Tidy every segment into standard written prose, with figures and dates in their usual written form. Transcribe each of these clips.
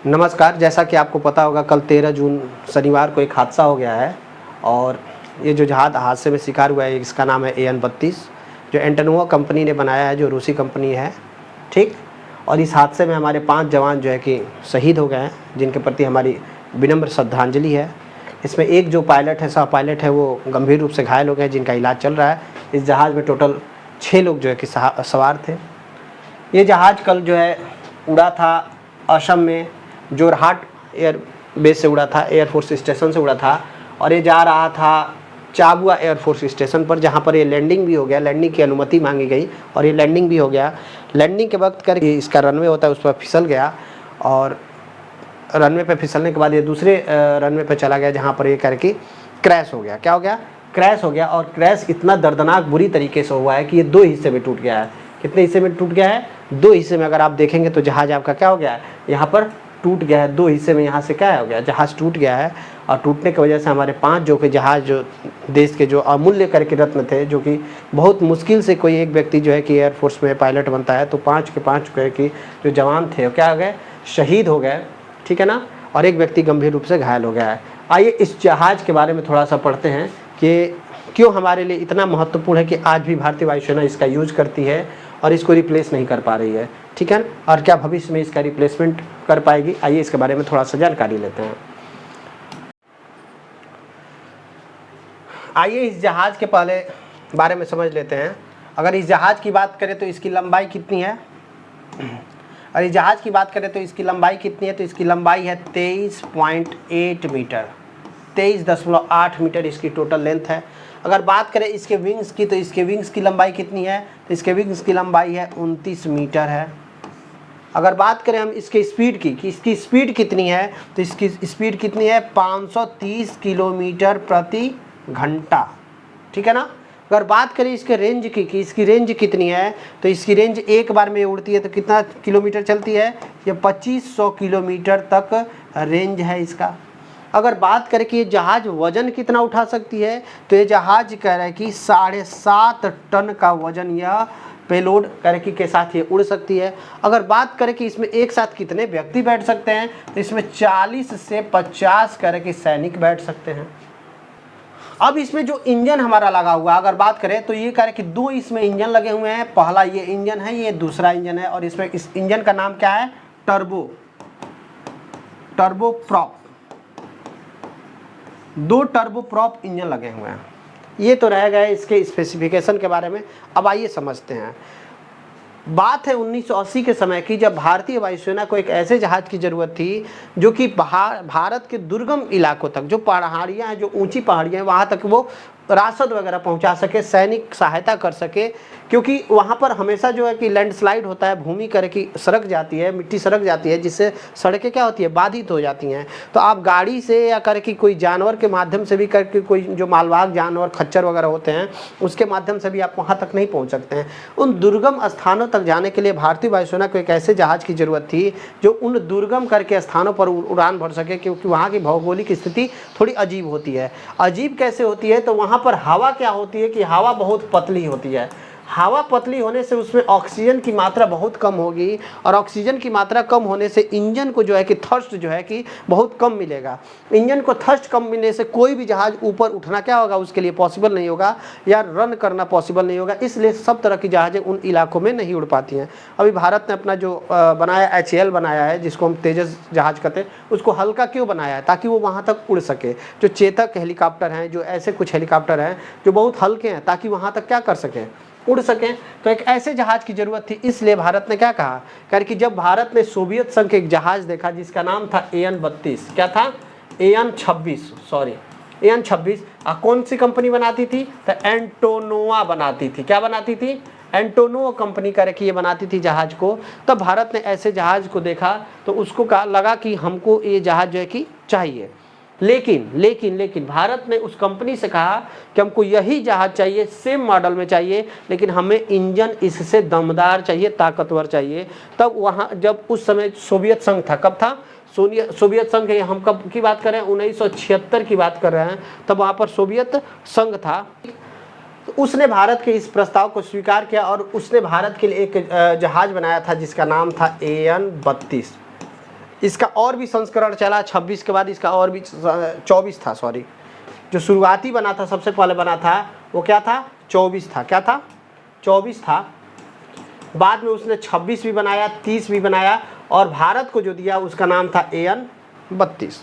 नमस्कार। जैसा कि आपको पता होगा, कल 13 जून शनिवार को एक हादसा हो गया है और ये जो जहाज़ हादसे में शिकार हुआ है इसका नाम है AN-32, जो एंटोनोवा कंपनी ने बनाया है, जो रूसी कंपनी है, ठीक। और इस हादसे में हमारे 5 जवान जो है कि शहीद हो गए हैं, जिनके प्रति हमारी विनम्र श्रद्धांजलि है। इसमें एक जो पायलट है, सह पायलट है, वो गंभीर रूप से घायल हो गए, जिनका इलाज चल रहा है। इस जहाज़ में टोटल 6 लोग जो है कि सवार थे। ये जहाज़ कल जो है उड़ा था असम में जोरहाट एयर बेस से उड़ा था, एयरफोर्स स्टेशन से उड़ा था और ये जा रहा था चाबुआ एयरफोर्स स्टेशन पर, जहाँ पर ये लैंडिंग भी हो गया। लैंडिंग की अनुमति मांगी गई और ये लैंडिंग भी हो गया। लैंडिंग के वक्त कर इसका रनवे होता है, उस पर फिसल गया और रनवे पे फिसलने के बाद ये दूसरे रनवे पे चला गया, जहाँ पर ये करके क्रैश हो गया। क्या हो गया? क्रैश हो गया। और क्रैश इतना दर्दनाक बुरी तरीके से हुआ है कि ये 2 हिस्से में टूट गया है। कितने हिस्से में टूट गया है? 2 हिस्से में। अगर आप देखेंगे तो जहाज़ आपका क्या हो गया है, यहाँ पर टूट गया है 2 हिस्से में। यहाँ से क्या हो गया, जहाज़ टूट गया है और टूटने की वजह से हमारे 5 जो कि जहाज़, जो देश के जो अमूल्य करके रत्न थे, जो कि बहुत मुश्किल से कोई एक व्यक्ति जो है कि एयरफोर्स में पायलट बनता है, तो 5 के 5 की जो जवान थे वो क्या हो गए, शहीद हो गए, ठीक है ना। और एक व्यक्ति गंभीर रूप से घायल हो गया है। आइए इस जहाज़ के बारे में थोड़ा सा पढ़ते हैं कि क्यों हमारे लिए इतना महत्वपूर्ण है कि आज भी भारतीय वायुसेना इसका यूज करती है और इसको रिप्लेस नहीं कर पा रही है, ठीक है। और क्या भविष्य में इसका रिप्लेसमेंट कर पाएगी, आइए इसके बारे में थोड़ा सा जानकारी लेते हैं। आइए इस जहाज़ के पहले बारे में समझ लेते हैं। अगर इस जहाज़ की बात करें तो इसकी लंबाई कितनी है, और इस जहाज़ की बात करें तो इसकी लंबाई कितनी है, तो इसकी लंबाई है 23.8 मीटर, 23.8 मीटर इसकी टोटल लेंथ है। अगर बात करें इसके विंग्स की, तो इसके विंग्स की लंबाई कितनी है, तो इसके विंग्स की लंबाई है 29 मीटर है। अगर बात करें हम इसके स्पीड की, कि इसकी स्पीड कितनी है, तो इसकी स्पीड कितनी है, 530 किलोमीटर प्रति घंटा, ठीक है ना। अगर बात करें इसके रेंज की, कि इसकी रेंज कितनी है, तो इसकी रेंज एक बार में उड़ती है तो कितना किलोमीटर चलती है, ये 2500 किलोमीटर तक रेंज है इसका। अगर बात करें कि ये जहाज़ वज़न कितना उठा सकती है, तो ये जहाज़ कह रहा है कि 7.5 टन का वज़न यह पेलोड करके के साथ ये उड़ सकती है। अगर बात करें कि इसमें एक साथ कितने व्यक्ति बैठ सकते हैं, तो इसमें 40 से 50 करके सैनिक बैठ सकते हैं। अब इसमें जो इंजन हमारा लगा हुआ, अगर बात करें तो ये कह रहे कि 2 इसमें इंजन लगे हुए हैं। पहला ये इंजन है, ये दूसरा इंजन है, और इसमें इस इंजन का नाम क्या है, turbo prop. 2 turbo prop engine लगे हुए हैं। ये तो रह गए इसके स्पेसिफिकेशन के बारे में। अब आइए समझते हैं। बात है 1980 के समय की, जब भारतीय वायुसेना को एक ऐसे जहाज़ की ज़रूरत थी जो कि भारत के दुर्गम इलाकों तक, जो पहाड़ियाँ हैं, जो ऊंची पहाड़ियाँ हैं, वहाँ तक वो राशद वगैरह पहुंचा सके, सैनिक सहायता कर सके। क्योंकि वहाँ पर हमेशा जो है कि लैंडस्लाइड होता है, भूमि करे की सरक जाती है, मिट्टी सरक जाती है, जिससे सड़कें क्या होती है, बाधित हो जाती हैं। तो आप गाड़ी से या करके कोई जानवर के माध्यम से भी करके, कोई जो मालवाहक जानवर खच्चर वगैरह होते हैं, उसके माध्यम से भी आप वहाँ तक नहीं पहुँच सकते हैं। उन दुर्गम स्थानों तक जाने के लिए भारतीय वायुसेना को एक ऐसे जहाज़ की ज़रूरत थी जो उन दुर्गम करके स्थानों पर उड़ान भर सके, क्योंकि वहाँ की भौगोलिक स्थिति थोड़ी अजीब होती है। अजीब कैसे होती है, तो वहाँ पर हवा क्या होती है कि हवा बहुत पतली होती है। हवा पतली होने से उसमें ऑक्सीजन की मात्रा बहुत कम होगी, और ऑक्सीजन की मात्रा कम होने से इंजन को जो है कि थर्स्ट जो है कि बहुत कम मिलेगा। इंजन को थर्स्ट कम मिलने से कोई भी जहाज़ ऊपर उठना क्या होगा, उसके लिए पॉसिबल नहीं होगा, या रन करना पॉसिबल नहीं होगा। इसलिए सब तरह की जहाज़ें उन इलाकों में नहीं उड़ पाती हैं। अभी भारत ने अपना जो बनाया HAL बनाया है, जिसको हम तेजस जहाज़ कहते हैं, उसको हल्का क्यों बनाया है, ताकि वो वहाँ तक उड़ सके। जो चेतक हेलीकॉप्टर हैं, जो ऐसे कुछ हेलीकॉप्टर हैं जो बहुत हल्के हैं, ताकि वहाँ तक क्या कर सकें, उड़ सकें। तो एक ऐसे जहाज़ की ज़रूरत थी, इसलिए भारत ने क्या कहा, कारण कि जब भारत ने सोवियत संघ के एक जहाज़ देखा जिसका नाम था AN-32, क्या था, AN-26, सॉरी AN-26। कौन सी कंपनी बनाती थी, तो एंटोनोवा बनाती थी। क्या बनाती थी, एंटोनोवा कंपनी का रखी ये बनाती थी जहाज़ को। तब भारत ने ऐसे जहाज़ को देखा तो उसको लगा कि हमको ये जहाज़ जो है कि चाहिए। लेकिन भारत ने उस कंपनी से कहा कि हमको यही जहाज़ चाहिए, सेम मॉडल में चाहिए, लेकिन हमें इंजन इससे दमदार चाहिए, ताकतवर चाहिए। तब वहाँ जब उस समय सोवियत संघ था, कब था, सोवियत संघ, हम कब की बात कर रहे हैं, 1976 की बात कर रहे हैं। तब वहाँ पर सोवियत संघ था। तो उसने भारत के इस प्रस्ताव को स्वीकार किया और उसने भारत के लिए एक जहाज़ बनाया था जिसका नाम था AN-32। इसका और भी संस्करण चला 26 के बाद, इसका और भी 24 था, सॉरी, जो शुरुआती बना था, सबसे पहले बना था वो क्या था, 24 था। क्या था, 24 था। बाद में उसने 26 भी बनाया, 30 भी बनाया, और भारत को जो दिया उसका नाम था AN-32।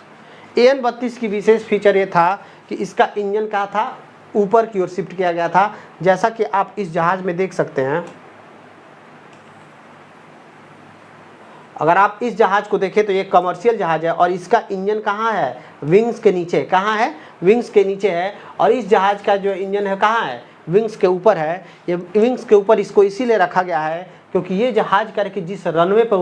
AN-32 की विशेष फीचर ये था कि इसका इंजन क्या था, ऊपर की ओर शिफ्ट किया गया था। जैसा कि आप इस जहाज में देख सकते हैं, अगर आप इस जहाज को देखें तो ये कमर्शियल जहाज है और इसका इंजन कहाँ है, विंग्स के नीचे। कहाँ है, विंग्स के नीचे है। और इस जहाज का जो इंजन है कहाँ है, विंग्स के ऊपर है। ये विंग्स के ऊपर इसको इसीलिए रखा गया है क्योंकि ये जहाज करके जिस रनवे पर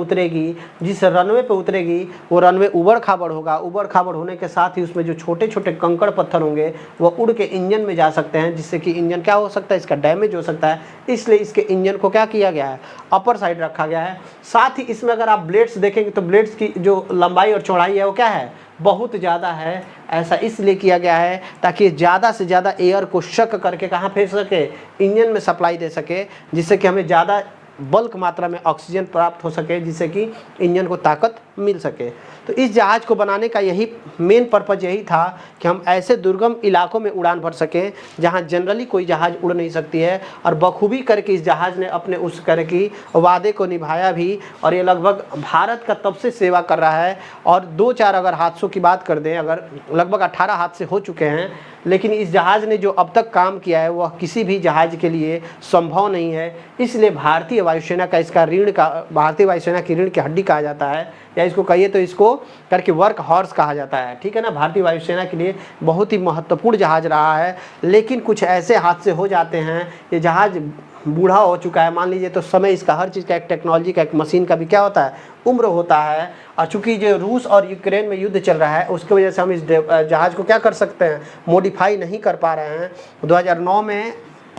उतरेगी वो रनवे उबड़ खाबड़ होगा। उबड़ खाबड़ होने के साथ ही उसमें जो छोटे छोटे कंकड़ पत्थर होंगे वो उड़ के इंजन में जा सकते हैं, जिससे कि इंजन क्या हो सकता है, इसका डैमेज हो सकता है। इसलिए इसके इंजन को क्या किया गया है, अपर साइड रखा गया है। साथ ही इसमें अगर आप ब्लेड्स देखेंगे तो ब्लेड्स की जो लंबाई और चौड़ाई है वो क्या है, बहुत ज़्यादा है। ऐसा इसलिए किया गया है ताकि ज़्यादा से ज़्यादा एयर को शक करके कहाँ भेज सके, इंजन में सप्लाई दे सके, जिससे कि हमें ज़्यादा बल्क मात्रा में ऑक्सीजन प्राप्त हो सके, जिससे कि इंजन को ताकत मिल सके। तो इस जहाज़ को बनाने का यही मेन पर्पज़ यही था कि हम ऐसे दुर्गम इलाकों में उड़ान भर सकें जहां जनरली कोई जहाज़ उड़ नहीं सकती है। और बखूबी करके इस जहाज़ ने अपने उस कर की वादे को निभाया भी, और ये लगभग भारत का तब से सेवा कर रहा है। और 2-4 अगर हादसों की बात कर दें, अगर लगभग 18 हादसे हो चुके हैं, लेकिन इस जहाज़ ने जो अब तक काम किया है वह किसी भी जहाज़ के लिए संभव नहीं है। इसलिए भारतीय वायुसेना का इसका रीढ़ का, भारतीय वायुसेना की रीढ़ की हड्डी कहा जाता है, या इसको कहिए तो इसको करके वर्क हॉर्स कहा जाता है। ठीक है ना, भारतीय वायुसेना के लिए बहुत ही महत्वपूर्ण जहाज़ रहा है। लेकिन कुछ ऐसे हादसे हो जाते हैं, ये जहाज़ बूढ़ा हो चुका है मान लीजिए, तो समय इसका हर चीज़ का, एक टेक्नोलॉजी का, एक मशीन का भी क्या होता है, उम्र होता है। और चूंकि जो रूस और यूक्रेन में युद्ध चल रहा है उसकी वजह से हम इस जहाज़ को क्या कर सकते हैं, मॉडिफाई नहीं कर पा रहे हैं।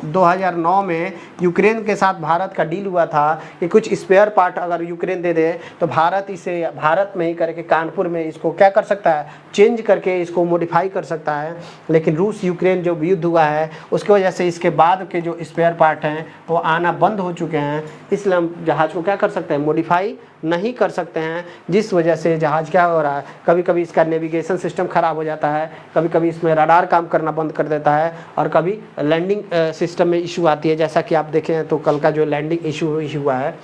2009 में यूक्रेन के साथ भारत का डील हुआ था कि कुछ स्पेयर पार्ट अगर यूक्रेन दे दे तो भारत इसे भारत में ही करके कानपुर में इसको क्या कर सकता है, चेंज करके इसको मॉडिफाई कर सकता है। लेकिन रूस यूक्रेन जो युद्ध हुआ है उसकी वजह से इसके बाद के जो स्पेयर पार्ट हैं वो आना बंद हो चुके हैं। इसलिए हम जहाज़ को क्या कर सकते हैं, मॉडिफाई नहीं कर सकते हैं, जिस वजह से जहाज़ क्या हो रहा है, कभी कभी इसका नेविगेशन सिस्टम ख़राब हो जाता है, कभी कभी इसमें रडार काम करना बंद कर देता है, और कभी लैंडिंग सिस्टम में इशू आती है, जैसा कि आप देखें तो कल का जो लैंडिंग इशू हुआ है।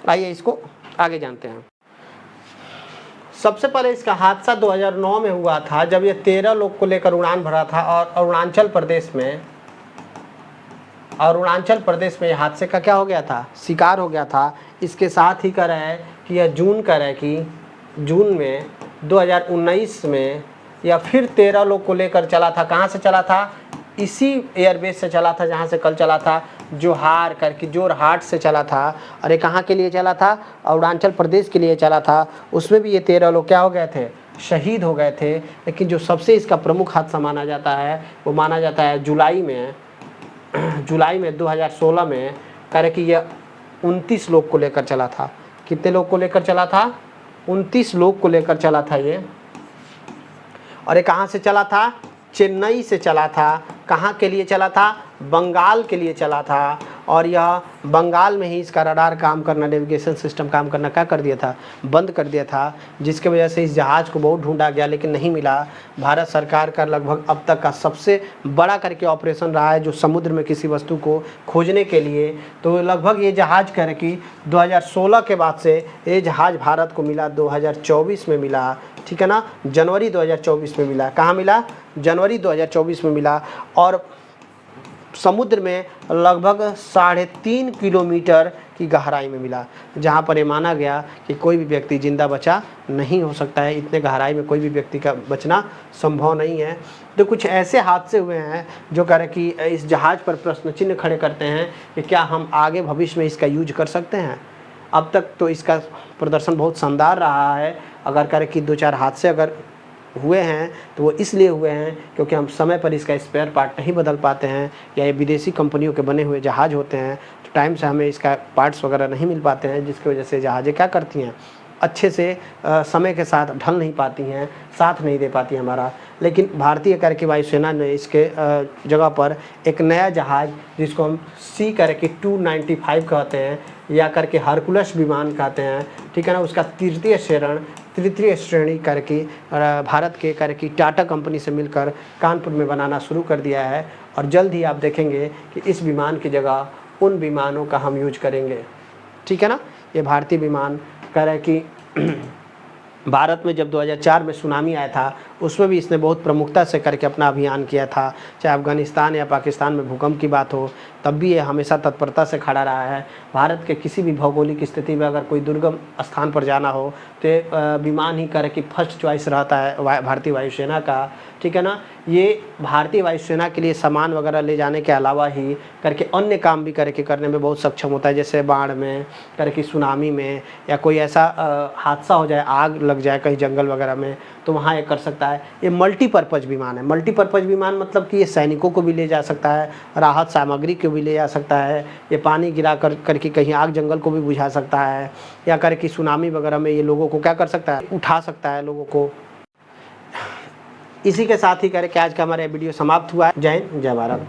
आइए इसको आगे जानते हैं। सबसे पहले इसका हादसा 2009 में हुआ था, जब ये 13 लोग को लेकर उड़ान भरा था और अरुणाचल प्रदेश में हादसे का क्या हो गया था, शिकार हो गया था। इसके साथ ही कह रहे हैं कि यह जून में 2019 में या फिर 13 लोग को लेकर चला था। कहाँ से चला था, इसी एयरबेस से चला था जहाँ से कल चला था, जोरहाट से चला था। और ये कहाँ के लिए चला था, अरुणाचल प्रदेश के लिए चला था। उसमें भी ये 13 लोग क्या हो गए थे, शहीद हो गए थे। लेकिन जो सबसे इसका प्रमुख हादसा माना जाता है वो माना जाता है जुलाई में 2016 में, कह कि यह 29 लोग को लेकर चला था। कितने लोग को लेकर चला था, 29 लोग को लेकर चला था ये। और ये कहाँ से चला था, चेन्नई से चला था। कहाँ के लिए चला था, बंगाल के लिए चला था। और यह बंगाल में ही इसका रडार काम करना, नेविगेशन सिस्टम काम करना क्या कर दिया था, बंद कर दिया था, जिसके वजह से इस जहाज़ को बहुत ढूंढा गया लेकिन नहीं मिला। भारत सरकार का लगभग अब तक का सबसे बड़ा करके ऑपरेशन रहा है जो समुद्र में किसी वस्तु को खोजने के लिए। तो लगभग ये जहाज़ कर कि 2016 के बाद से ये जहाज़ भारत को मिला, 2024 में मिला। ठीक है ना, जनवरी 2024 में मिला। कहाँ मिला, जनवरी 2024 में मिला। और समुद्र में लगभग 3.5 किलोमीटर की गहराई में मिला, जहाँ पर ये माना गया कि कोई भी व्यक्ति जिंदा बचा नहीं हो सकता है। इतने गहराई में कोई भी व्यक्ति का बचना संभव नहीं है। तो कुछ ऐसे हादसे हुए हैं जो कह रहे कि इस जहाज़ पर प्रश्न चिन्ह खड़े करते हैं कि क्या हम आगे भविष्य में इसका यूज कर सकते हैं। अब तक तो इसका प्रदर्शन बहुत शानदार रहा है। अगर कह रहे कि 2-4 हादसे अगर हुए हैं तो वो इसलिए हुए हैं क्योंकि हम समय पर इसका स्पेयर पार्ट नहीं बदल पाते हैं, या ये विदेशी कंपनियों के बने हुए जहाज़ होते हैं तो टाइम से हमें इसका पार्ट्स वगैरह नहीं मिल पाते हैं, जिसकी वजह से जहाज़ें क्या करती हैं, अच्छे से समय के साथ ढल नहीं पाती हैं, साथ नहीं दे पाती हमारा। लेकिन भारतीय करके वायुसेना ने इसके जगह पर एक नया जहाज़ जिसको हम C करके 295 कहते हैं या करके हरकुलस विमान कहते हैं, ठीक है ना, उसका तृतीय श्रेणी करके भारत के करके टाटा कंपनी से मिलकर कानपुर में बनाना शुरू कर दिया है। और जल्द ही आप देखेंगे कि इस विमान की जगह उन विमानों का हम यूज करेंगे, ठीक है ना। ये भारतीय विमान कह रहे कि भारत में जब 2004 में सुनामी आया था उसमें भी इसने बहुत प्रमुखता से करके अपना अभियान किया था। चाहे अफगानिस्तान या पाकिस्तान में भूकंप की बात हो तब भी ये हमेशा तत्परता से खड़ा रहा है। भारत के किसी भी भौगोलिक स्थिति में अगर कोई दुर्गम स्थान पर जाना हो तो विमान ही करके फर्स्ट चॉइस रहता है भारतीय वायुसेना का, ठीक है ना। ये भारतीय वायुसेना के लिए सामान वगैरह ले जाने के अलावा ही करके अन्य काम भी करके करने में बहुत सक्षम होता है। जैसे बाढ़ में करके, सुनामी में, या कोई ऐसा हादसा हो जाए, आग लग जाए कहीं जंगल वगैरह में, तो वहाँ ये कर सकता है। ये मल्टीपर्पज़ विमान है। मल्टीपर्पज़ विमान मतलब कि ये सैनिकों को भी ले जा सकता है, राहत सामग्री को भी ले जा सकता है, ये पानी गिरा करके कहीं आग जंगल को भी बुझा सकता है, या करके सुनामी वगैरह में ये लोगों को क्या कर सकता है, उठा सकता है लोगों को। इसी के साथ ही करके आज का हमारा वीडियो समाप्त हुआ है। जय हिंद, जय भारत।